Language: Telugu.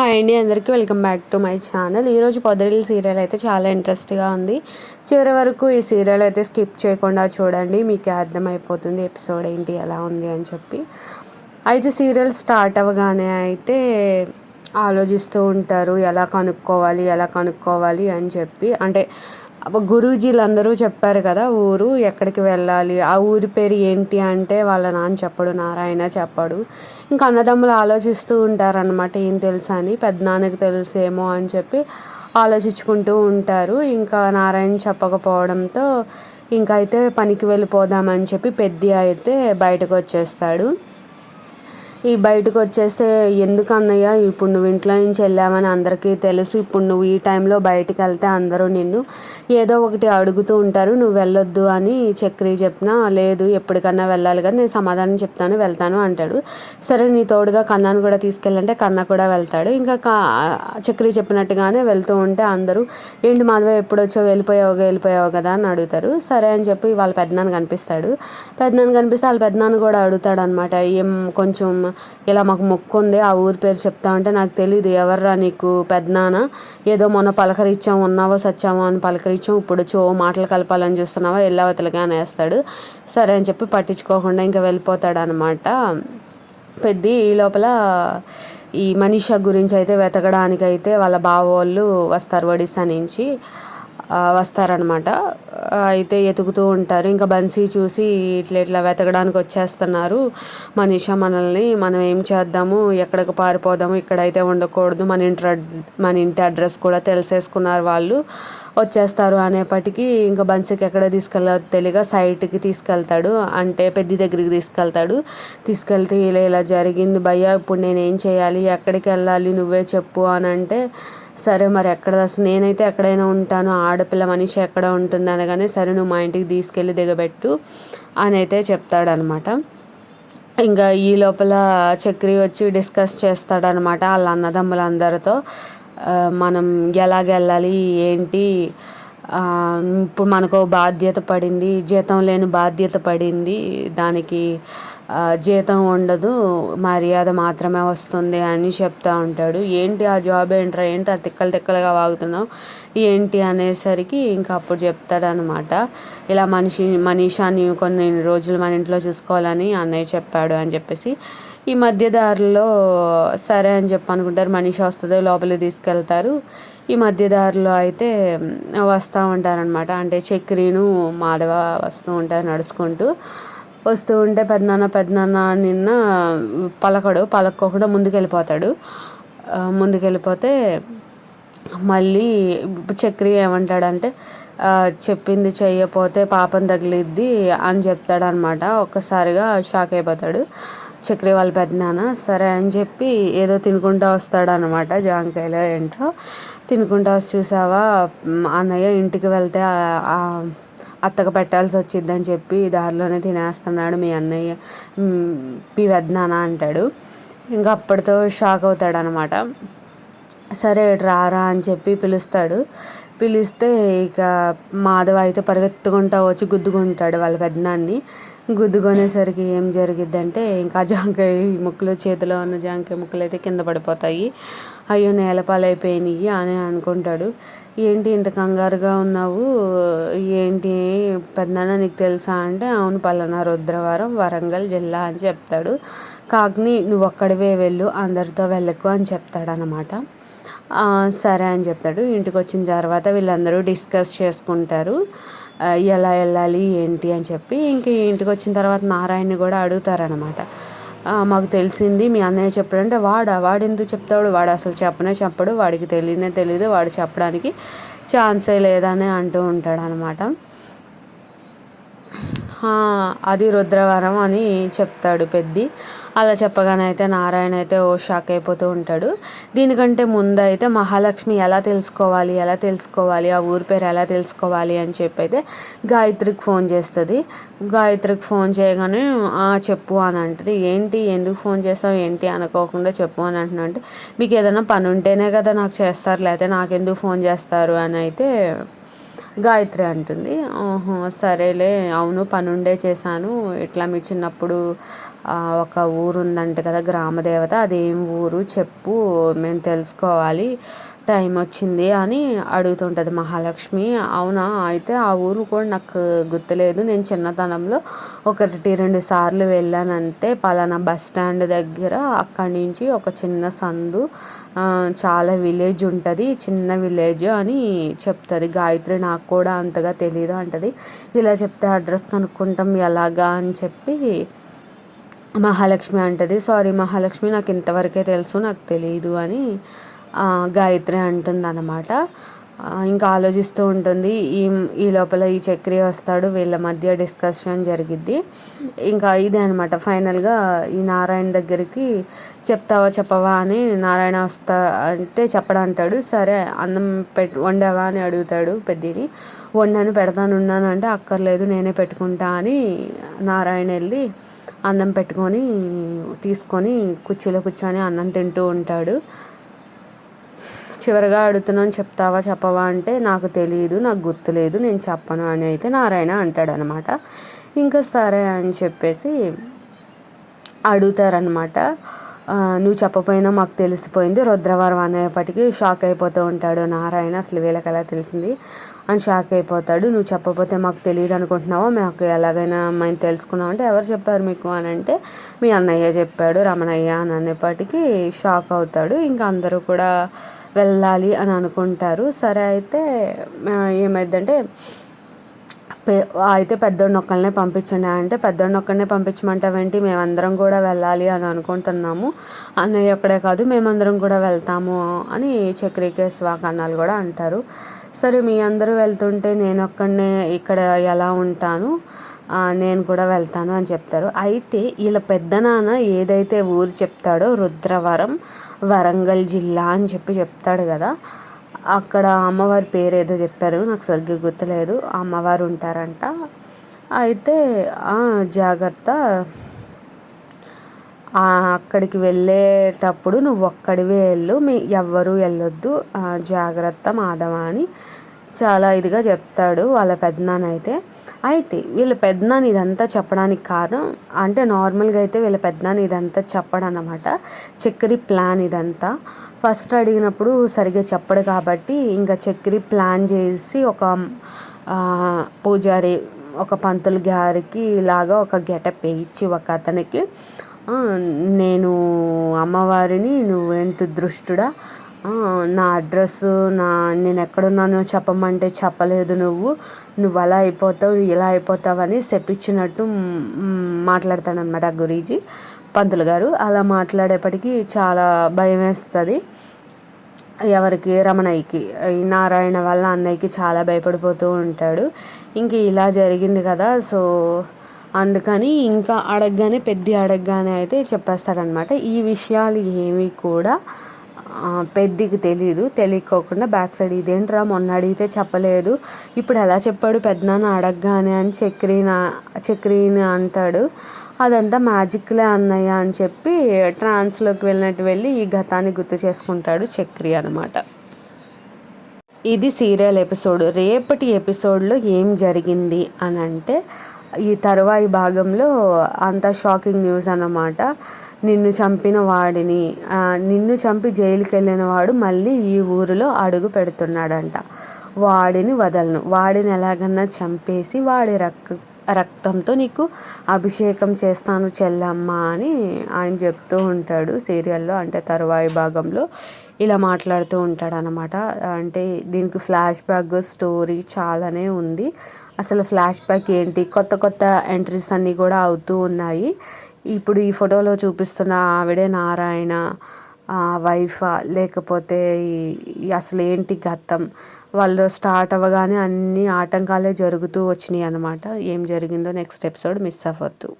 హాయ్ అండి, అందరికీ welcome back to my channel. ఈరోజు పొదరిల్లు సీరియల్ అయితే చాలా ఇంట్రెస్ట్గా ఉంది. చివరి వరకు ఈ సీరియల్ అయితే స్కిప్ చేయకుండా చూడండి, మీకు అర్థమైపోతుంది ఎపిసోడ్ ఏంటి ఎలా ఉంది అని చెప్పి. అయితే సీరియల్ స్టార్ట్ అవ్వగానే అయితే ఆలోచిస్తూ ఉంటారు, ఎలా కనుక్కోవాలి అని చెప్పి. అంటే గురూజీలందరూ చెప్పారు కదా ఊరు ఎక్కడికి వెళ్ళాలి, ఆ ఊరి పేరు ఏంటి అంటే వాళ్ళ నాన్న చెప్పడు, నారాయణ చెప్పడు. ఇంకా అన్నదమ్ములు ఆలోచిస్తూ ఉంటారనమాట, ఏం తెలుసా అని. పెద్దనాన్నకి తెలుసేమో అని చెప్పి ఆలోచించుకుంటూ ఉంటారు. ఇంకా నారాయణ చెప్పకపోవడంతో ఇంకా అయితే పనికి వెళ్ళిపోదామని చెప్పి పెద్ద అయితే బయటకు వచ్చేస్తాడు. ఈ బయటకు వచ్చేస్తే, ఎందుకు అన్నయ్య ఇప్పుడు నువ్వు ఇంట్లో నుంచి వెళ్ళావని అందరికీ తెలుసు, ఇప్పుడు నువ్వు ఈ టైంలో బయటికి వెళ్తే అందరూ నిన్ను ఏదో ఒకటి అడుగుతూ ఉంటారు, నువ్వు వెళ్ళొద్దు అని చక్రి చెప్పినా, లేదు ఎప్పటికన్నా వెళ్ళాలి కదా, నేను సమాధానం చెప్తాను వెళ్తాను అంటాడు. సరే నీ తోడుగా కన్నాను కూడా తీసుకెళ్ళంటే కన్న కూడా వెళ్తాడు. ఇంకా చక్రి చెప్పినట్టుగానే వెళ్తూ ఉంటే అందరూ, ఏంటి మాధవ ఎప్పుడు వచ్చావు, వెళ్ళిపోయావు కదా అని అడుగుతారు. సరే అని చెప్పి వాళ్ళ పెద్దనాన్న కనిపిస్తాడు. వాళ్ళ పెద్దనాన్న కూడా అడుగుతాడు అనమాట, ఏం కొంచెం ఇలా మాకు మొక్కు ఉంది, ఆ ఊరి పేరు చెప్తా ఉంటే నాకు తెలియదు, ఎవర్రా నీకు పెద్దనాన్న, ఏదో మొన్న పలకరించాం, ఉన్నావో సచ్చామో అని పలకరించాం, ఇప్పుడు మాటలు కలపాలని చూస్తున్నావా, ఎల్లవతలుగా అనేస్తాడు. సరే అని చెప్పి పట్టించుకోకుండా ఇంకా వెళ్ళిపోతాడు అనమాట. ఈ లోపల ఈ మనీషా గురించి అయితే వెతకడానికైతే వాళ్ళ బావ వాళ్ళు వస్తారు, ఒడిస్సా నుంచి వస్తారనమాట. అయితే ఎతుకుతూ ఉంటారు. ఇంకా బన్సీ చూసి ఇట్లా వెతకడానికి వచ్చేస్తున్నారు మనీషా మనల్ని, మనం ఏం చేద్దాము, ఎక్కడికి పారిపోదాము, ఇక్కడైతే ఉండకూడదు, మన ఇంటి అడ్రస్ కూడా తెలిసేసుకున్నారు వాళ్ళు, వచ్చేస్తారు అనేప్పటికీ ఇంకా బన్సీకి ఎక్కడ తీసుకెళ్ళాలో తెలియక సైట్కి తీసుకెళ్తాడు, అంటే పెద్ద దగ్గరికి తీసుకెళ్తే ఇలా జరిగింది భయ్యా, ఇప్పుడు నేనేం చేయాలి, ఎక్కడికి వెళ్ళాలి, నువ్వే చెప్పు అని అంటే, సరే మరి అసలు నేనైతే ఎక్కడైనా ఉంటాను, ఆడపిల్ల మనిషి ఎక్కడ ఉంటుంది అనగానే, సరే నువ్వు మా ఇంటికి తీసుకెళ్ళి దిగబెట్టు అని అయితే చెప్తాడనమాట. ఇంకా ఈ లోపల చక్రి వచ్చి డిస్కస్ చేస్తాడనమాట వాళ్ళ అన్నదమ్ములందరితో, మనం ఎలాగెళ్ళాలి ఏంటి, ఇప్పుడు మనకు బాధ్యత పడింది, జీతం లేని బాధ్యత పడింది, దానికి జీతం ఉండదు, మర్యాద మాత్రమే వస్తుంది అని చెప్తా ఉంటాడు. ఏంటి ఆ జాబ్ ఏంట్రా, ఏంటి ఆ తిక్కలుగా వాగుతున్నావు ఏంటి అనేసరికి ఇంకా అప్పుడు చెప్తాడనమాట, ఇలా మనీషాని కొన్ని రోజులు మన ఇంట్లో చూసుకోవాలని అన్నయ్య చెప్పాడు అని చెప్పేసి. ఈ మధ్య దారిలో సరే అని చెప్పి అనుకుంటారు, మనీషా వస్తుంది, లోపలికి తీసుకెళ్తారు. ఈ మధ్య దారిలో అయితే వస్తూ ఉంటారనమాట, అంటే చక్రీను మాధవ వస్తూ ఉంటారు నడుచుకుంటూ. వస్తూ ఉంటే పెద్దనాన్న నిన్న పలక్కోకుండా ముందుకెళ్ళిపోతే మళ్ళీ చక్రి ఏమంటాడంటే, చెప్పింది చెయ్యపోతే పాపం తగిలిద్ది అని చెప్తాడనమాట. ఒక్కసారిగా షాక్ అయిపోతాడు చక్రి వాళ్ళ పెద్దనాన్న. సరే అని చెప్పి ఏదో తినుకుంటూ వస్తాడనమాట, జాంకాయలో ఏంటో తినుకుంటూ వచ్చి, చూసావా అన్నయ్య ఇంటికి వెళ్తే అత్తకు పెట్టాల్సి వచ్చిద్దని చెప్పి దారిలోనే తినేస్తున్నాడు మీ అన్నయ్య, మీ పెద్దనాన్న అంటాడు. ఇంకా అప్పటితో షాక్ అవుతాడనమాట. సరే రారా అని చెప్పి పిలిస్తే ఇక మాధవ అయితే పరిగెత్తుకుంటా వచ్చి గుద్దుకుంటాడు వాళ్ళ పెద్దనాన్ని. గుద్దుకొనేసరికి ఏం జరిగిద్దంటే, ఇంకా జాంకాయ ముక్కలు, చేతిలో ఉన్న జాంకాయ ముక్కలు అయితే కింద పడిపోతాయి. అయ్యో నేలపాలైపోయినాయి అని అనుకుంటాడు. ఏంటి ఇంత కంగారుగా ఉన్నావు, ఏంటి పెద్దనాన్న నీకు తెలుసా అంటే, అవును పలానా రుద్రవరం వరంగల్ జిల్లా అని చెప్తాడు. కాగ్ని నువ్వు ఒక్కడివే వెళ్ళు, అందరితో వెళ్ళకు అని చెప్తాడనమాట. సరే అని చెప్తాడు. ఇంటికి వచ్చిన తర్వాత వీళ్ళందరూ డిస్కస్ చేసుకుంటారు, ఎలా వెళ్ళాలి ఏంటి అని చెప్పి. ఇంక ఇంటికి వచ్చిన తర్వాత నారాయణని కూడా అడుగుతారనమాట, మాకు తెలిసింది మీ అన్నయ్య చెప్పాడంటే, వాడెందుకు చెప్తాడు, వాడు అసలు చెప్పడు, వాడికి తెలియదు, వాడు చెప్పడానికి ఛాన్సే లేదని అంటూ ఉంటాడు అనమాట. అది రుద్రవరం అని చెప్తాడు పెద్ది. అలా చెప్పగానే అయితే నారాయణ అయితే షాక్ అయిపోతూ ఉంటాడు. దీనికంటే ముందు అయితే మహాలక్ష్మి ఎలా తెలుసుకోవాలి ఆ ఊరి పేరు ఎలా తెలుసుకోవాలి అని చెప్పి అయితే గాయత్రికి ఫోన్ చేస్తుంది. గాయత్రికి ఫోన్ చేయగానే చెప్పు అని అంటుంది. ఏంటి ఎందుకు ఫోన్ చేస్తావు ఏంటి అనుకోకుండా చెప్పు అని అంటున్నా, అంటే మీకు ఏదైనా పని ఉంటేనే కదా నాకు చేస్తారు, లేకపోతే నాకెందుకు ఫోన్ చేస్తారు అని అయితే గాయత్రి అంటుంది. ఓహో సరేలే, అవును పనుండే చేశాను, ఇట్లా మీ చిన్నప్పుడు ఒక ఊరు ఉందంట కదా గ్రామదేవత, అదేం ఊరు చెప్పు, మేము తెలుసుకోవాలి, టైం వచ్చింది అని అడుగుతుంటుంది మహాలక్ష్మి. అవునా, అయితే ఆ ఊరు కూడా నాకు గుర్తులేదు, నేను చిన్నతనంలో 1-2 సార్లు వెళ్ళానంతే, పలానా బస్ స్టాండ్ దగ్గర, అక్కడి నుంచి ఒక చిన్న సందు, చాలా విలేజ్ ఉంటుంది, చిన్న విలేజ్ అని చెప్తుంది గాయత్రి. నాకు కూడా అంతగా తెలియదు అంటది. ఇలా చెప్తే అడ్రస్ కనుక్కుంటాం ఎలాగా అని చెప్పి మహాలక్ష్మి అంటది. సారీ మహాలక్ష్మి, నాకు ఇంతవరకే తెలుసు, నాకు తెలియదు అని గాయత్రి అంటుందన్నమాట. ఇంకా ఆలోచిస్తూ ఉంటుంది. ఈ లోపల ఈ చక్రి వస్తాడు, వీళ్ళ మధ్య డిస్కషన్ జరిగిద్ది. ఇంకా ఇదే అనమాట. ఫైనల్గా ఈ నారాయణ దగ్గరికి చెప్తావా చెప్పవా అని నారాయణ వస్తా అంటే చెప్పడంటాడు. సరే అన్నం వండావా అని అడుగుతాడు పెద్దిని. వండాను, పెడతాను ఉన్నాను అంటే, అక్కర్లేదు నేనే పెట్టుకుంటా అని నారాయణ వెళ్ళి అన్నం తీసుకొని కుర్చీలో కూర్చొని అన్నం తింటూ ఉంటాడు. చివరిగా అడుగుతున్నాను చెప్తావా చెప్పవా అంటే, నాకు తెలియదు, నాకు గుర్తులేదు, నేను చెప్పను అని అయితే నారాయణ అంటాడనమాట. ఇంకా సరే అని చెప్పేసి అడుగుతారనమాట. నువ్వు చెప్పపోయినా మాకు తెలిసిపోయింది, రుద్రవరం అనేప్పటికీ షాక్ అయిపోతూ ఉంటాడు నారాయణ. అసలు వీళ్ళకి ఎలా తెలిసింది అని షాక్ అయిపోతాడు. నువ్వు చెప్పకపోతే మాకు తెలియదు అనుకుంటున్నావా, మాకు ఎలాగైనా మేము తెలుసుకున్నాం అంటే, ఎవరు చెప్పారు మీకు అని అంటే, మీ అన్నయ్య చెప్పాడు రమణయ్య అని అనేప్పటికీ షాక్ అవుతాడు. ఇంకా అందరూ కూడా వెళ్ళాలి అని అనుకుంటారు. సరే అయితే ఏమైందంటే అయితే పెద్దోడిని ఒక్కళ్ళనే పంపించండి అంటే, పెద్దోడిని ఒక్కడనే పంపించమంటావేంటి, మేమందరం కూడా వెళ్ళాలి అని అనుకుంటున్నాము, అన్నయ్య ఒక్కడే కాదు మేమందరం కూడా వెళ్తాము అని చక్రికి స్వాకన్నాలు కూడా అంటారు. సరే మీ అందరూ వెళ్తుంటే నేను ఒక్కడనే ఇక్కడ ఎలా ఉంటాను, నేను కూడా వెళ్తాను అని చెప్తారు. అయితే వీళ్ళ పెద్దనాన్న ఏదైతే ఊరు చెప్తాడో రుద్రవరం, వరంగల్ జిల్లా అని చెప్తాడు కదా, అక్కడ అమ్మవారి పేరు ఏదో చెప్పారు, నాకు సరిగ్గా గుర్తులేదు, అమ్మవారు ఉంటారంట. అయితే జాగ్రత్త, అక్కడికి వెళ్ళేటప్పుడు నువ్వు ఒక్కడివే వెళ్ళు, ఎవ్వరూ వెళ్ళొద్దు, జాగ్రత్త మాధవ అని చాలా ఇదిగా చెప్తాడు వాళ్ళ పెద్దనాన్న. అయితే వీళ్ళ పెద్దనాన్న ఇదంతా చెప్పడానికి కారణం అంటే, నార్మల్గా అయితే వీళ్ళ పెద్దనాన్న ఇదంతా చెప్పడం అన్నమాట, చక్రి ప్లాన్ ఇదంతా. ఫస్ట్ అడిగినప్పుడు సరిగ్గా చెప్పడు కాబట్టి ఇంకా చక్రి ప్లాన్ చేసి ఒక పూజారి, ఒక పంతులు గారికి లాగా ఒక గెటప్ వేయించి ఒక అతనికి, నేను అమ్మవారిని, నువ్వేంటి దృష్టుడా, నా అడ్రస్సు నేను ఎక్కడున్నానో చెప్పమంటే చెప్పలేదు, నువ్వు అలా అయిపోతావు ఇలా అయిపోతావు అని చెప్పించినట్టు మాట్లాడతాడనమాట గురూజీ పంతులు గారు. అలా మాట్లాడేప్పటికీ చాలా భయం వేస్తుంది ఎవరికి, రమణయ్యకి. ఈ నారాయణ వాళ్ళ అన్నయ్యకి చాలా భయపడిపోతూ ఉంటాడు. ఇంక ఇలా జరిగింది కదా, సో అందుకని ఇంకా అడగగానే అయితే చెప్పేస్తాడనమాట. ఈ విషయాలు ఏమీ కూడా పెద్దికి తెలియకోకుండా బ్యాక్ సైడ్, ఇదేంట్రా మొన్న అడిగితే చెప్పలేదు, ఇప్పుడు ఎలా చెప్పాడు పెద్దనాన్న అడగగానే అని చక్రిని అంటాడు. అదంతా మ్యాజిక్లే అన్నయ్య అని చెప్పి ట్రాన్స్లోకి వెళ్ళి ఈ గతాన్ని గుర్తు చేసుకుంటాడు చక్రి అనమాట. ఇది సీరియల్ ఎపిసోడ్. రేపటి ఎపిసోడ్లో ఏం జరిగింది అని అంటే, ఈ తరువాయి భాగంలో అంత షాకింగ్ న్యూస్ అన్నమాట. నిన్ను చంపి జైలుకి వెళ్ళిన వాడు మళ్ళీ ఈ ఊరిలో అడుగు పెడుతున్నాడంట. వాడిని వదలను, వాడిని ఎలాగన్నా చంపేసి వాడి రక్తంతో నీకు అభిషేకం చేస్తాను చెల్లమ్మ అని ఆయన చెప్తూ ఉంటాడు సీరియల్లో, అంటే తరువాయి భాగంలో ఇలా మాట్లాడుతూ ఉంటాడు అనమాట. అంటే దీనికి ఫ్లాష్ బ్యాక్ స్టోరీ చాలానే ఉంది. అసలు ఫ్లాష్ బ్యాక్ ఏంటి, కొత్త ఎంట్రీస్ అన్నీ కూడా అవుతూ ఉన్నాయి. ఇప్పుడు ఈ ఫోటోలో చూపిస్తున్న ఆవిడే నారాయణ వైఫా, లేకపోతే అసలు ఏంటి గతం, వాళ్ళు స్టార్ట్ అవ్వగానే అన్ని ఆటంకాలే జరుగుతూ వచ్చినాయి అనమాట. ఏం జరిగిందో నెక్స్ట్ ఎపిసోడ్ మిస్ అవ్వద్దు.